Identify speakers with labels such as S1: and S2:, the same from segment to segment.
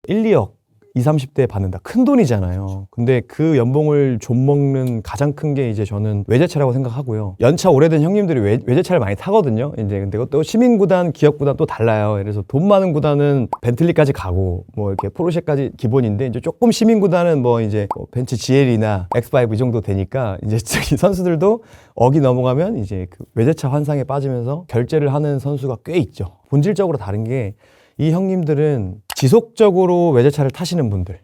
S1: 1, 2억 20, 30대에 받는다. 큰 돈이잖아요. 근데 그 연봉을 좀먹는 가장 큰 게 이제 저는 외제차라고 생각하고요. 연차 오래된 형님들이 외제차를 많이 타거든요. 이제 근데 또 시민구단, 기업구단 또 달라요. 그래서 돈 많은 구단은 벤틀리까지 가고 뭐 이렇게 포르쉐까지 기본인데 이제 조금 시민구단은 뭐 이제 벤츠 GL이나 X5 이 정도 되니까 이제 이 선수들도 억이 넘어가면 이제 그 외제차 환상에 빠지면서 결제를 하는 선수가 꽤 있죠. 본질적으로 다른 게 이 형님들은 지속적으로 외제차를 타시는 분들을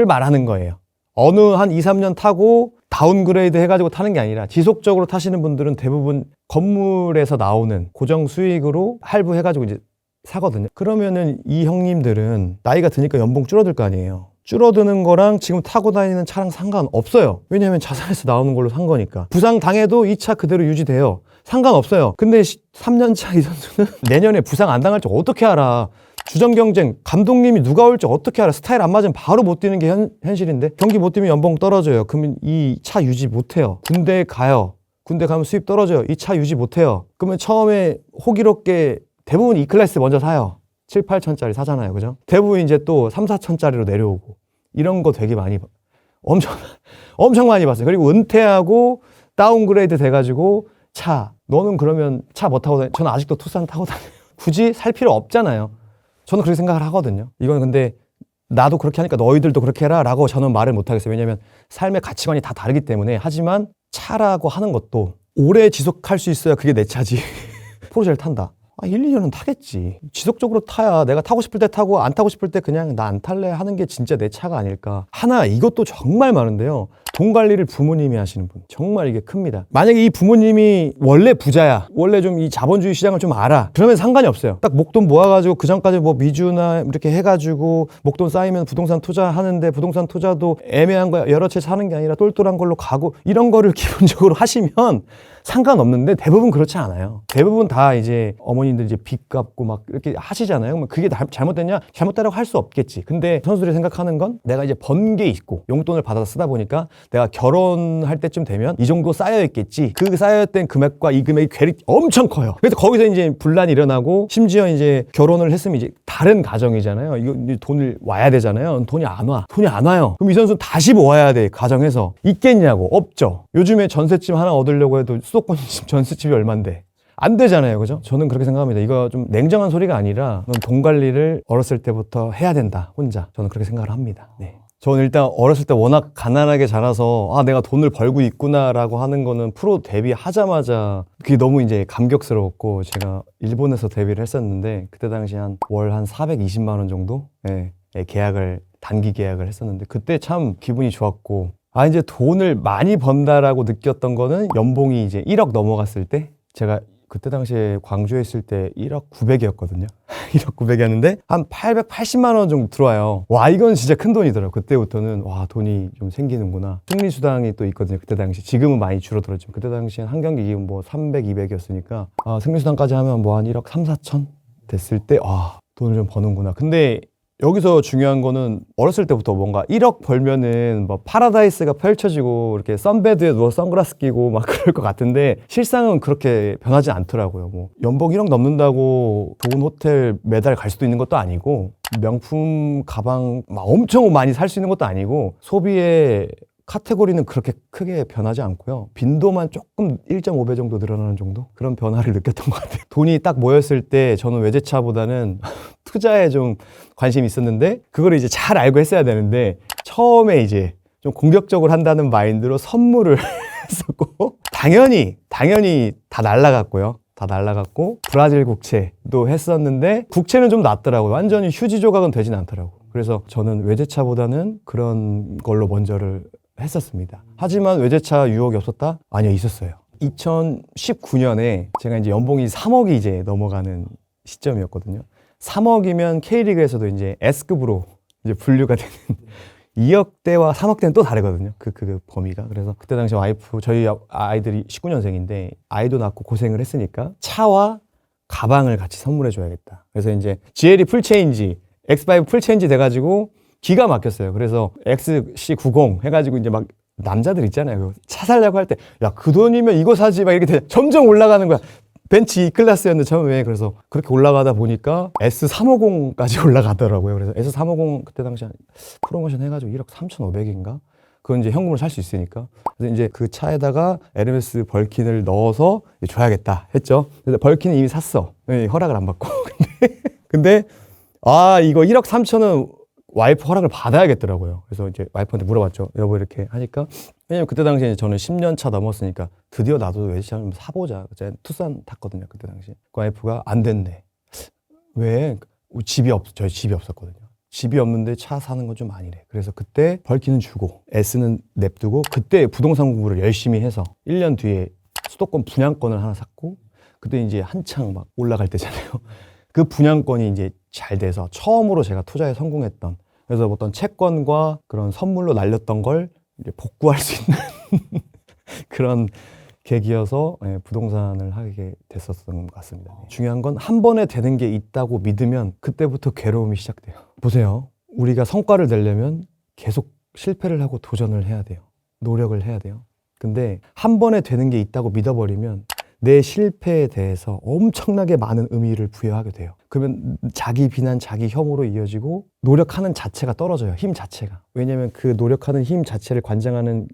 S1: 말하는 거예요. 어느 한 2, 3년 타고 다운그레이드 해가지고 타는 게 아니라 지속적으로 타시는 분들은 대부분 건물에서 나오는 고정 수익으로 할부해가지고 이제 사거든요. 그러면은 이 형님들은 나이가 드니까 연봉 줄어들 거 아니에요. 줄어드는 거랑 지금 타고 다니는 차랑 상관없어요. 왜냐하면 자산에서 나오는 걸로 산 거니까. 부상 당해도 이 차 그대로 유지돼요. 상관없어요. 근데 3년차 이 선수는 내년에 부상 안 당할지 어떻게 알아. 주전 경쟁, 감독님이 누가 올지 어떻게 알아. 스타일 안 맞으면 바로 못 뛰는 게 현실인데 경기 못 뛰면 연봉 떨어져요. 그러면 이 차 유지 못해요. 군대 가요. 군대 가면 수입 떨어져요. 이 차 유지 못해요. 그러면 처음에 호기롭게 대부분 E클래스 먼저 사요. 7, 8천짜리 사잖아요. 그죠? 대부분 이제 또 3, 4천짜리로 내려오고 이런 거 되게 많이 엄청 많이 봤어요. 그리고 은퇴하고 다운그레이드 돼가지고 너는 그러면 차 뭐 타고 다녀? 저는 아직도 투싼 타고 다녀요. 굳이 살 필요 없잖아요. 저는 그렇게 생각을 하거든요. 이건 근데 나도 그렇게 하니까 너희들도 그렇게 해라 라고 저는 말을 못 하겠어요. 왜냐면 삶의 가치관이 다 다르기 때문에. 하지만 차라고 하는 것도 오래 지속할 수 있어야 그게 내 차지. 포르쉐를 탄다. 1, 2년은 타겠지. 지속적으로 타야 내가 타고 싶을 때 타고 안 타고 싶을 때 그냥 나 안 탈래 하는 게 진짜 내 차가 아닐까. 하나 이것도 정말 많은데요. 돈 관리를 부모님이 하시는 분. 정말 이게 큽니다. 만약에 이 부모님이 원래 부자야. 원래 좀 이 자본주의 시장을 좀 알아. 그러면 상관이 없어요. 딱 목돈 모아가지고 그 전까지 뭐 미주나 이렇게 해가지고 목돈 쌓이면 부동산 투자하는데 부동산 투자도 애매한 거야. 여러 채 사는 게 아니라 똘똘한 걸로 가고 이런 거를 기본적으로 하시면 상관없는데 대부분 그렇지 않아요. 대부분 다 이제 어머님들 이제 빚 갚고 막 이렇게 하시잖아요. 그러면 그게 잘못됐냐? 잘못됐다고 할 수 없겠지. 근데 선수들이 생각하는 건 내가 이제 번 게 있고 용돈을 받아서 쓰다 보니까 내가 결혼할 때쯤 되면 이 정도 쌓여있겠지. 그 쌓여있던 금액과 이 금액이 괴리 엄청 커요. 그래서 거기서 이제 분란이 일어나고 심지어 이제 결혼을 했으면 이제 다른 가정이잖아요. 이거 돈을 와야 되잖아요. 돈이 안 와. 돈이 안 와요. 그럼 이 선수는 다시 모아야 돼. 가정에서. 있겠냐고. 없죠. 요즘에 전셋집 하나 얻으려고 해도 수도권 전셋집이 얼만데. 안 되잖아요. 그죠? 저는 그렇게 생각합니다. 이거 좀 냉정한 소리가 아니라 돈 관리를 어렸을 때부터 해야 된다. 혼자. 저는 그렇게 생각을 합니다. 네. 저는 일단 어렸을 때 워낙 가난하게 자라서 내가 돈을 벌고 있구나라고 하는 거는 프로 데뷔하자마자 그게 너무 이제 감격스러웠고 제가 일본에서 데뷔를 했었는데 그때 당시 월 한 420만 원 정도 계약을 단기 계약을 했었는데 그때 참 기분이 좋았고 이제 돈을 많이 번다라고 느꼈던 거는 연봉이 이제 1억 넘어갔을 때 제가 그때 당시에 광주에 있을 때 1억 900이었거든요. 1억 900이었는데 한 880만 원 정도 들어와요. 와, 이건 진짜 큰 돈이더라고요. 그때부터는 와, 돈이 좀 생기는구나. 승리수당이 또 있거든요. 그때 당시. 지금은 많이 줄어들었지만 그때 당시엔 한 경기 기금 뭐 300, 200이었으니까 승리수당까지 하면 뭐 한 1억 3, 4천 됐을 때 돈을 좀 버는구나. 근데 여기서 중요한 거는 어렸을 때부터 뭔가 1억 벌면은 뭐 파라다이스가 펼쳐지고 이렇게 선베드에 누워 선글라스 끼고 막 그럴 것 같은데 실상은 그렇게 변하지 않더라고요. 뭐 연봉 1억 넘는다고 좋은 호텔 매달 갈 수도 있는 것도 아니고 명품 가방 막 엄청 많이 살 수 있는 것도 아니고 소비의 카테고리는 그렇게 크게 변하지 않고요. 빈도만 조금 1.5배 정도 늘어나는 정도? 그런 변화를 느꼈던 것 같아요. 돈이 딱 모였을 때 저는 외제차보다는 투자에 좀 관심이 있었는데 그걸 이제 잘 알고 했어야 되는데 처음에 이제 좀 공격적으로 한다는 마인드로 선물을 했었고 당연히 다 날라갔고요. 다 날라갔고 브라질 국채도 했었는데 국채는 좀 낫더라고요. 완전히 휴지 조각은 되진 않더라고요. 그래서 저는 외제차보다는 그런 걸로 먼저를 했었습니다. 하지만 외제차 유혹이 없었다? 아니요, 있었어요. 2019년에 제가 이제 연봉이 3억이 이제 넘어가는 시점이었거든요. 3억이면 K리그에서도 이제 S급으로 이제 분류가 되는 2억대와 3억대는 또 다르거든요. 그 범위가. 그래서 그때 당시 와이프, 저희 아이들이 19년생인데 아이도 낳고 고생을 했으니까 차와 가방을 같이 선물해 줘야겠다. 그래서 이제 GLE 풀체인지, X5 풀체인지 돼가지고 기가 막혔어요. 그래서 XC90 해가지고 이제 막 남자들 있잖아요. 차 살려고 할 때, 야, 그 돈이면 이거 사지. 막 이렇게 점점 올라가는 거야. 벤치 클래스였는데 처음에. 그래서 그렇게 올라가다 보니까 S350까지 올라가더라고요. 그래서 S350 그때 당시 프로모션 해가지고 1억 3,500인가? 그건 이제 현금으로 살 수 있으니까. 그래서 이제 그 차에다가 에르메스 벌킨을 넣어서 줘야겠다 했죠. 그래서 벌킨은 이미 샀어. 허락을 안 받고. 근데 이거 1억 3천은 와이프 허락을 받아야겠더라고요. 그래서 이제 와이프한테 물어봤죠. 여보 이렇게 하니까. 왜냐면 그때 당시에 저는 10년 차 넘었으니까 드디어 나도 외제차를 한번 사보자. 제가 투싼 탔거든요. 그때 당시. 그 와이프가 안 된대. 왜? 저희 집이 없었거든요. 집이 없는데 차 사는 건 좀 아니래. 그래서 그때 벌키는 주고 S는 냅두고 그때 부동산 공부를 열심히 해서 1년 뒤에 수도권 분양권을 하나 샀고, 그때 이제 한창 막 올라갈 때잖아요. 그 분양권이 이제 잘 돼서 처음으로 제가 투자에 성공했던, 그래서 어떤 채권과 그런 선물로 날렸던 걸 이제 복구할 수 있는 그런 계기여서 부동산을 하게 됐었던 것 같습니다. 중요한 건 한 번에 되는 게 있다고 믿으면 그때부터 괴로움이 시작돼요. 보세요. 우리가 성과를 내려면 계속 실패를 하고 도전을 해야 돼요. 노력을 해야 돼요. 근데 한 번에 되는 게 있다고 믿어버리면 내 실패에 대해서 엄청나게 많은 의미를 부여하게 돼요. 그러면 자기 비난, 자기 혐오로 이어지고 노력하는 자체가 떨어져요. 힘 자체가. 왜냐면 그 노력하는 힘 자체를 관장하는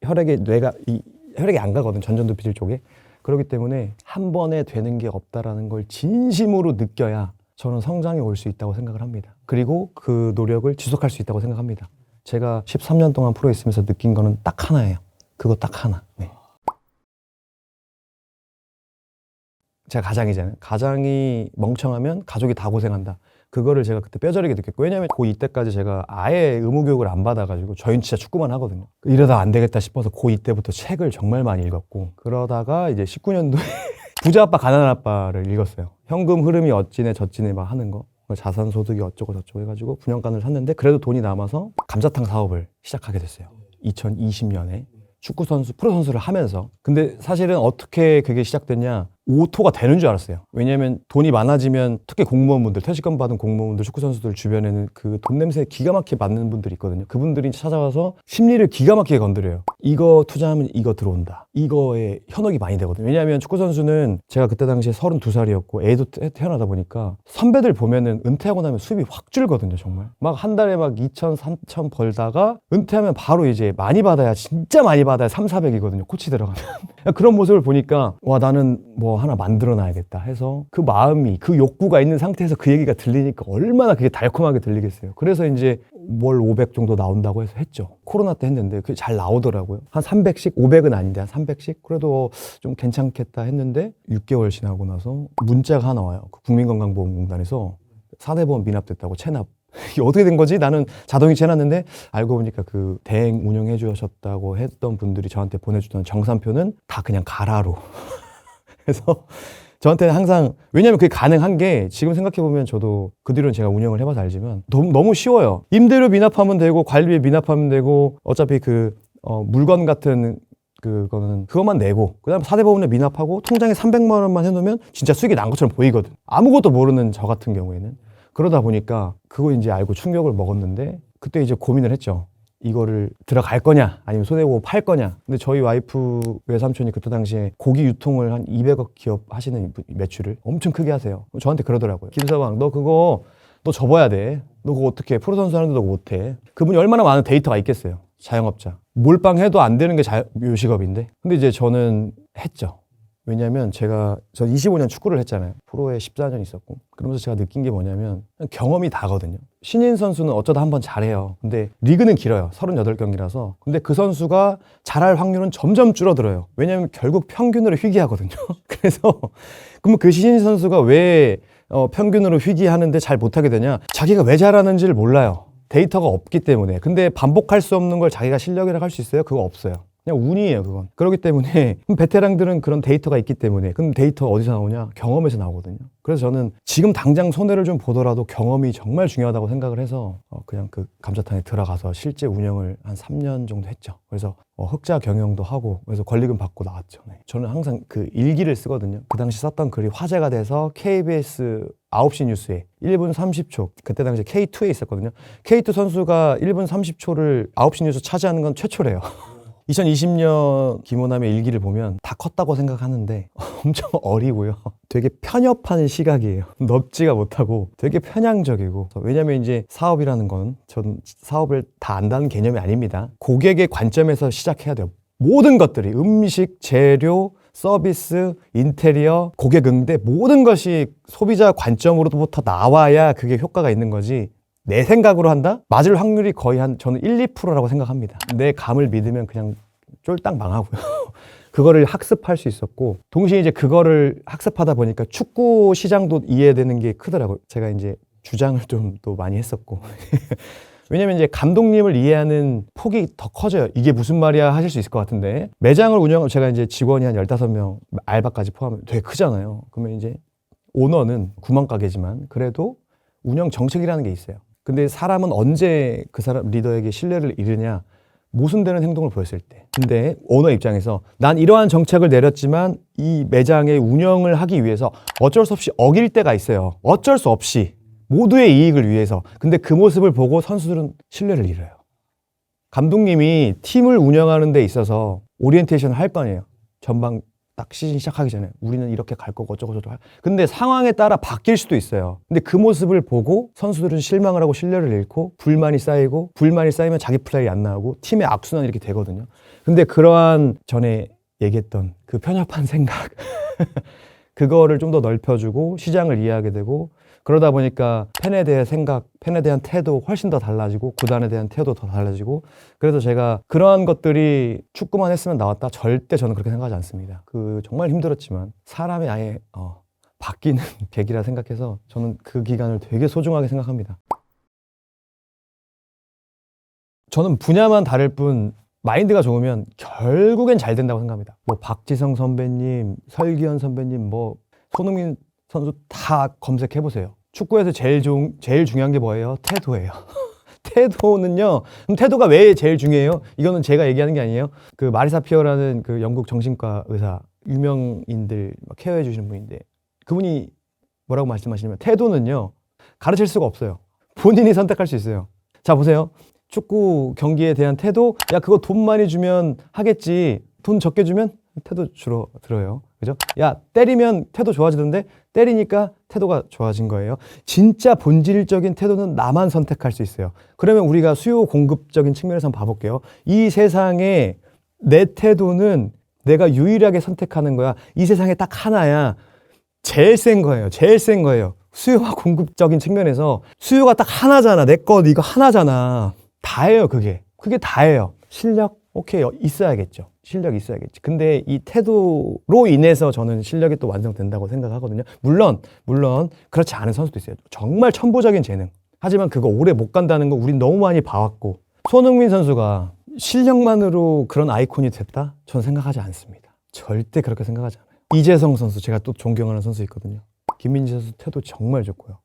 S1: 혈액이 안 가거든, 전전두피질 쪽에. 그렇기 때문에 한 번에 되는 게 없다라는 걸 진심으로 느껴야 저는 성장이 올 수 있다고 생각을 합니다. 그리고 그 노력을 지속할 수 있다고 생각합니다. 제가 13년 동안 프로에 있으면서 느낀 거는 딱 하나예요. 그거 딱 하나. 네. 제가 가장이잖아요. 가장이 멍청하면 가족이 다 고생한다. 그거를 제가 그때 뼈저리게 느꼈고, 왜냐면 고2 때까지 제가 아예 의무교육을 안 받아가지고 저희는 진짜 축구만 하거든요. 이러다 안 되겠다 싶어서 고2 때부터 책을 정말 많이 읽었고, 그러다가 이제 19년도에 부자 아빠 가난한 아빠를 읽었어요. 현금 흐름이 어찌네 저찌네 막 하는 거, 자산 소득이 어쩌고 저쩌고 해가지고 분양권을 샀는데 그래도 돈이 남아서 감자탕 사업을 시작하게 됐어요. 2020년에 축구 선수, 프로 선수를 하면서. 근데 사실은 어떻게 그게 시작됐냐, 오토가 되는 줄 알았어요. 왜냐면 돈이 많아지면 특히 공무원분들, 퇴직금 받은 공무원분들, 축구 선수들 주변에는 그 돈 냄새에 기가 막히게 맞는 분들이 있거든요. 그분들이 찾아와서 심리를 기가 막히게 건드려요. 이거 투자하면 이거 들어온다. 이거에 현혹이 많이 되거든요. 왜냐하면 축구 선수는 제가 그때 당시에 32살이었고 애도 태어나다 보니까 선배들 보면은 은퇴하고 나면 수입이 확 줄거든요. 정말 막 한 달에 막 2천, 3천 벌다가 은퇴하면 바로 이제 많이 받아야, 진짜 많이 받아야 3, 400이거든요. 코치 들어가면. 그런 모습을 보니까 와, 나는 뭐 하나 만들어 놔야겠다 해서, 그 마음이, 그 욕구가 있는 상태에서 그 얘기가 들리니까 얼마나 그게 달콤하게 들리겠어요. 그래서 이제 월 500 정도 나온다고 해서 했죠. 코로나 때 했는데 그게 잘 나오더라고요. 한 300씩, 500은 아닌데 한 300씩? 그래도 좀 괜찮겠다 했는데 6개월 지나고 나서 문자가 하나 와요. 그 국민건강보험공단에서 4대 보험 미납됐다고, 체납. 이게 어떻게 된 거지? 나는 자동이체 해놨는데 알고 보니까 그 대행 운영해 주셨다고 했던 분들이 저한테 보내주던 정산표는 다 그냥 가라로. 그래서 저한테는 항상, 왜냐면 그게 가능한 게 지금 생각해보면, 저도 그 뒤로는 제가 운영을 해봐서 알지만 너무 쉬워요. 임대료 미납하면 되고 관리비 미납하면 되고, 어차피 물건 같은 그것만 내고, 그 다음에 4대 보험료 미납하고 통장에 300만 원만 해놓으면 진짜 수익이 난 것처럼 보이거든. 아무것도 모르는 저 같은 경우에는. 그러다 보니까 그거 이제 알고 충격을 먹었는데, 그때 이제 고민을 했죠. 이거를 들어갈 거냐 아니면 손해보고 팔 거냐. 근데 저희 와이프 외삼촌이 그때 당시에 고기 유통을 한 200억 기업 하시는 매출을 엄청 크게 하세요. 저한테 그러더라고요. 김서방, 너 접어야 돼. 너 그거 어떻게 해? 프로 선수 하는데도 못해. 그분이 얼마나 많은 데이터가 있겠어요. 자영업자. 몰빵해도 안 되는 게 요식업인데. 근데 이제 저는 했죠. 왜냐면 저 25년 축구를 했잖아요. 프로에 14년 있었고. 그러면서 제가 느낀 게 뭐냐면 경험이 다거든요. 신인 선수는 어쩌다 한번 잘해요. 근데 리그는 길어요. 38경기라서. 근데 그 선수가 잘할 확률은 점점 줄어들어요. 왜냐면 결국 평균으로 휘기하거든요. 그래서 그러면 그 신인 선수가 왜 평균으로 휘기하는데 잘 못하게 되냐? 자기가 왜 잘하는지를 몰라요. 데이터가 없기 때문에. 근데 반복할 수 없는 걸 자기가 실력이라고 할 수 있어요? 그거 없어요. 그냥 운이에요, 그건. 그렇기 때문에 베테랑들은 그런 데이터가 있기 때문에. 그럼 데이터 어디서 나오냐? 경험에서 나오거든요. 그래서 저는 지금 당장 손해를 좀 보더라도 경험이 정말 중요하다고 생각을 해서 그냥 그 감자탕에 들어가서 실제 운영을 한 3년 정도 했죠. 그래서 흑자 경영도 하고, 그래서 권리금 받고 나왔죠. 네. 저는 항상 그 일기를 쓰거든요. 그 당시 썼던 글이 화제가 돼서 KBS 9시 뉴스에 1분 30초, 그때 당시 K2에 있었거든요. K2 선수가 1분 30초를 9시 뉴스 차지하는 건 최초래요. 2020년 김호남의 일기를 보면 다 컸다고 생각하는데 엄청 어리고요. 되게 편협한 시각이에요. 넓지가 못하고 되게 편향적이고. 왜냐면 이제 사업이라는 건 전 사업을 다 안다는 개념이 아닙니다. 고객의 관점에서 시작해야 돼요. 모든 것들이 음식, 재료, 서비스, 인테리어, 고객 응대 모든 것이 소비자 관점으로부터 나와야 그게 효과가 있는 거지. 내 생각으로 한다? 맞을 확률이 거의 저는 1, 2%라고 생각합니다. 내 감을 믿으면 그냥 쫄딱 망하고요. 그거를 학습할 수 있었고, 동시에 이제 그거를 학습하다 보니까 축구 시장도 이해되는 게 크더라고요. 제가 이제 주장을 좀 또 많이 했었고. 왜냐면 이제 감독님을 이해하는 폭이 더 커져요. 이게 무슨 말이야 하실 수 있을 것 같은데, 매장을 운영하고 제가 이제 직원이 한 15명, 알바까지 포함하면 되게 크잖아요. 그러면 이제 오너는 9만 가게지만 그래도 운영 정책이라는 게 있어요. 근데 사람은 언제 그 사람 리더에게 신뢰를 잃으냐? 모순되는 행동을 보였을 때. 근데 오너 입장에서 난 이러한 정책을 내렸지만 이 매장의 운영을 하기 위해서 어쩔 수 없이 어길 때가 있어요. 어쩔 수 없이. 모두의 이익을 위해서. 근데 그 모습을 보고 선수들은 신뢰를 잃어요. 감독님이 팀을 운영하는 데 있어서 오리엔테이션을 할 거 아니에요. 전방 딱 시즌 시작하기 전에 우리는 이렇게 갈 거고 어쩌고 저쩌고. 근데 상황에 따라 바뀔 수도 있어요. 근데 그 모습을 보고 선수들은 실망을 하고 신뢰를 잃고 불만이 쌓이면 자기 플레이 안 나오고 팀의 악순환이 이렇게 되거든요. 근데 그러한 전에 얘기했던 그 편협한 생각 그거를 좀 더 넓혀주고 시장을 이해하게 되고, 그러다 보니까 팬에 대한 생각, 팬에 대한 태도 훨씬 더 달라지고 구단에 대한 태도도 더 달라지고. 그래서 제가 그러한 것들이 축구만 했으면 나왔다? 절대 저는 그렇게 생각하지 않습니다. 정말 힘들었지만 사람이 아예 바뀌는 계기라 생각해서 저는 그 기간을 되게 소중하게 생각합니다. 저는 분야만 다를 뿐 마인드가 좋으면 결국엔 잘 된다고 생각합니다. 뭐 박지성 선배님, 설기현 선배님, 뭐 손흥민 선수 다 검색해보세요. 축구에서 제일 중요한 게 뭐예요? 태도예요. 태도는요. 그럼 태도가 왜 제일 중요해요? 이거는 제가 얘기하는 게 아니에요. 그 마리사 피어라는 그 영국 정신과 의사, 유명인들 케어해 주시는 분인데, 그분이 뭐라고 말씀하시냐면 태도는요 가르칠 수가 없어요. 본인이 선택할 수 있어요. 자 보세요. 축구 경기에 대한 태도, 야 그거 돈 많이 주면 하겠지. 돈 적게 주면 태도 줄어들어요. 그죠? 야 때리면 태도 좋아지던데, 때리니까 태도가 좋아진 거예요. 진짜 본질적인 태도는 나만 선택할 수 있어요. 그러면 우리가 수요 공급적인 측면에서 한번 봐볼게요. 이 세상에 내 태도는 내가 유일하게 선택하는 거야. 이 세상에 딱 하나야. 제일 센 거예요. 제일 센 거예요. 수요와 공급적인 측면에서 수요가 딱 하나잖아. 내 거 이거 하나잖아. 다예요. 그게 다예요. 실력 오케이 있어야겠죠. 실력이 있어야겠지. 근데 이 태도로 인해서 저는 실력이 또 완성된다고 생각하거든요. 물론 그렇지 않은 선수도 있어요. 정말 천부적인 재능. 하지만 그거 오래 못 간다는 거 우린 너무 많이 봐왔고, 손흥민 선수가 실력만으로 그런 아이콘이 됐다? 저는 생각하지 않습니다. 절대 그렇게 생각하지 않아요. 이재성 선수, 제가 또 존경하는 선수 있거든요. 김민재 선수 태도 정말 좋고요.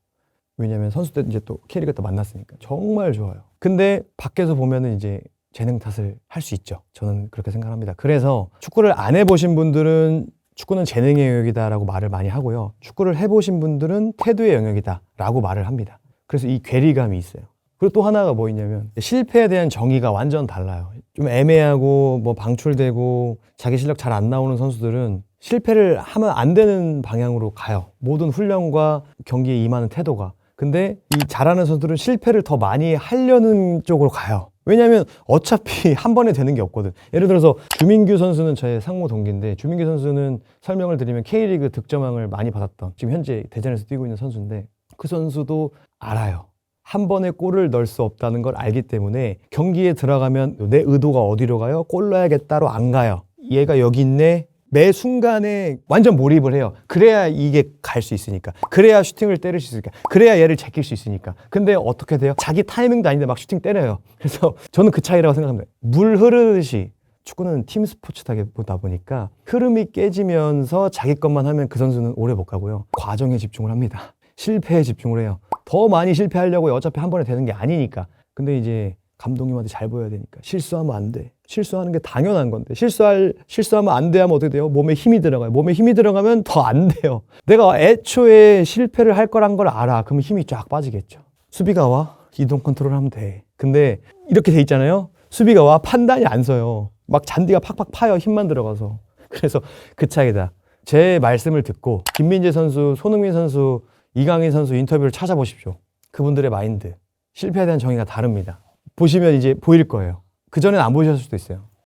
S1: 왜냐면 선수 때 이제 또 K리그 때 만났으니까 정말 좋아요. 근데 밖에서 보면은 이제 재능 탓을 할 수 있죠. 저는 그렇게 생각합니다. 그래서 축구를 안 해보신 분들은 축구는 재능의 영역이다라고 말을 많이 하고요. 축구를 해보신 분들은 태도의 영역이다라고 말을 합니다. 그래서 이 괴리감이 있어요. 그리고 또 하나가 뭐 있냐면 실패에 대한 정의가 완전 달라요. 좀 애매하고 뭐 방출되고 자기 실력 잘 안 나오는 선수들은 실패를 하면 안 되는 방향으로 가요. 모든 훈련과 경기에 임하는 태도가. 근데 이 잘하는 선수들은 실패를 더 많이 하려는 쪽으로 가요. 왜냐하면 어차피 한 번에 되는 게 없거든. 예를 들어서 주민규 선수는 저의 상무 동기인데, 주민규 선수는 설명을 드리면 K리그 득점왕을 많이 받았던, 지금 현재 대전에서 뛰고 있는 선수인데, 그 선수도 알아요. 한 번에 골을 넣을 수 없다는 걸 알기 때문에 경기에 들어가면 내 의도가 어디로 가요? 골 넣어야겠다로 안 가요. 얘가 여기 있네. 매 순간에 완전 몰입을 해요. 그래야 이게 갈 수 있으니까. 그래야 슈팅을 때릴 수 있으니까. 그래야 얘를 제낄 수 있으니까. 근데 어떻게 돼요? 자기 타이밍도 아닌데 막 슈팅 때려요. 그래서 저는 그 차이라고 생각합니다. 물 흐르듯이 축구는 팀 스포츠다 보니까 흐름이 깨지면서 자기 것만 하면 그 선수는 오래 못 가고요. 과정에 집중을 합니다. 실패에 집중을 해요. 더 많이 실패하려고 어차피 한 번에 되는 게 아니니까. 근데 이제 감독님한테 잘 보여야 되니까 실수하면 안 돼. 실수하는 게 당연한 건데 실수하면 안 돼 하면 어떻게 돼요? 몸에 힘이 들어가요. 몸에 힘이 들어가면 더 안 돼요. 내가 애초에 실패를 할 거란 걸 알아. 그러면 힘이 쫙 빠지겠죠. 수비가 와? 이동 컨트롤 하면 돼. 근데 이렇게 돼 있잖아요. 수비가 와? 판단이 안 서요. 막 잔디가 팍팍 파요. 힘만 들어가서. 그래서 그 차이다. 제 말씀을 듣고 김민재 선수, 손흥민 선수, 이강인 선수 인터뷰를 찾아보십시오. 그분들의 마인드, 실패에 대한 정의가 다릅니다. 보시면 이제 보일 거예요. 그전엔 안 보셨을 수도 있어요.